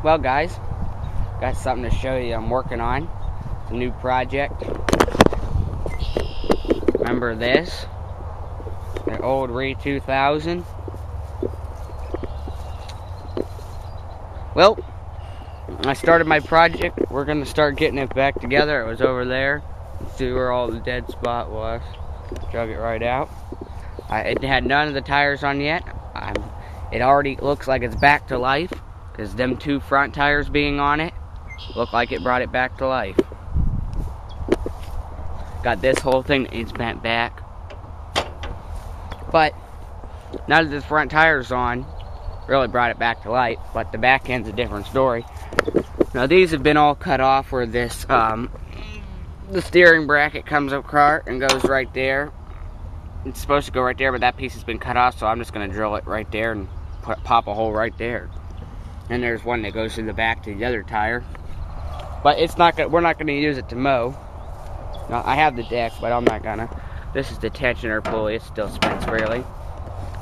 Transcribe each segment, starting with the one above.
Well guys, got something to show you I'm working on. It's a new project. Remember this? The old RE2000. Well, I started my project. We're going to start getting it back together. It was over there. See where all the dead spot was. Drug it right out. It had none of the tires on yet. It already looks like it's back to life, because them two front tires being on it look like it brought it back to life. Got this whole thing, it's bent back. But now that the front tire's on, really brought it back to life, but the back end's a different story. Now these have been all cut off where this, the steering bracket comes apart and goes right there. It's supposed to go right there, but that piece has been cut off, so I'm just going to drill it right there and pop a hole right there. And there's one that goes through the back to the other tire. But it's not we're not going to use it to mow. Now, I have the deck, but I'm not going to. This is the tensioner pulley. It still spins freely.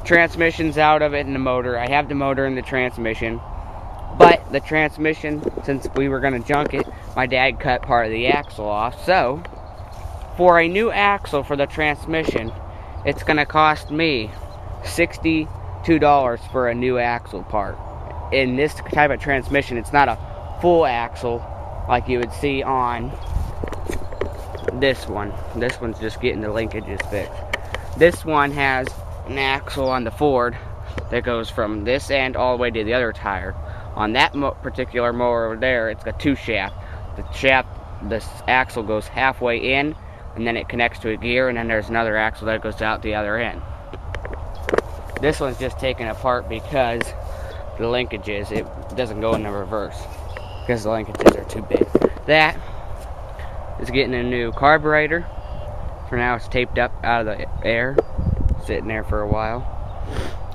Transmission's out of it and the motor. I have the motor and the transmission. But the transmission, since we were going to junk it, my dad cut part of the axle off. So, for a new axle for the transmission, it's going to cost me $62 for a new axle part. In this type of transmission, it's not a full axle like you would see on this one. This one's just getting the linkages fixed. This one has an axle on the Ford that goes from this end all the way to the other tire. On that particular mower over there, it's got two shafts. The axle goes halfway in, and then it connects to a gear, and then there's another axle that goes out the other end. This one's just taken apart because the linkages, it doesn't go in the reverse because the linkages are too big. That is getting a new carburetor. For now it's taped up out of the air, sitting there for a while.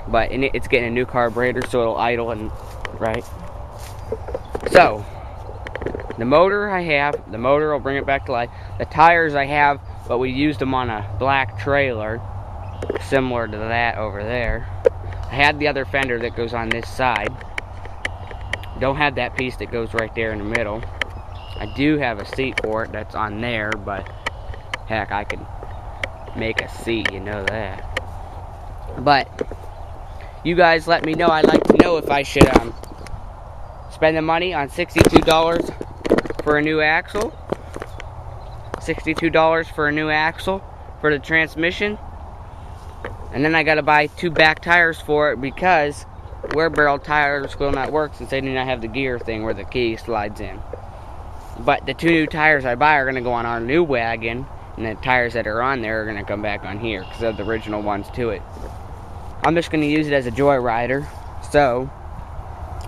But it's getting a new carburetor so it'll idle and right. So the motor I have, the motor will bring it back to life. The tires I have, but we used them on a black trailer, similar to that over there. I had the other fender that goes on this side. Don't have that piece that goes right there in the middle. I do have a seat for it that's on there, but heck, I can make a seat, you know that. But you guys let me know. I'd like to know if I should spend the money on $62 for a new axle. $62 for a new axle for the transmission. And then I gotta buy two back tires for it because wear barrel tires will not work since they do not have the gear thing where the key slides in. But the two new tires I buy are gonna go on our new wagon, and the tires that are on there are gonna come back on here because they're the original ones to it. I'm just gonna use it as a joyrider. So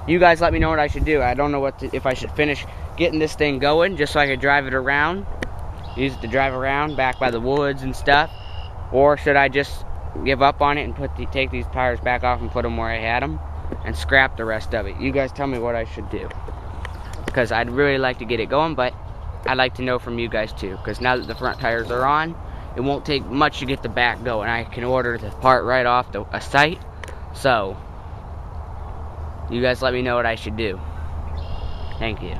you guys let me know what I should do. I don't know if I should finish getting this thing going just so I could drive it around, use it to drive around back by the woods and stuff, or should I just give up on it and take these tires back off and put them where I had them and scrap the rest of it. You guys tell me what I should do, because I'd really like to get it going, but I'd like to know from you guys too, because now that the front tires are on, it won't take much to get the back going. I can order the part right off a site. So you guys let me know what I should do. Thank you.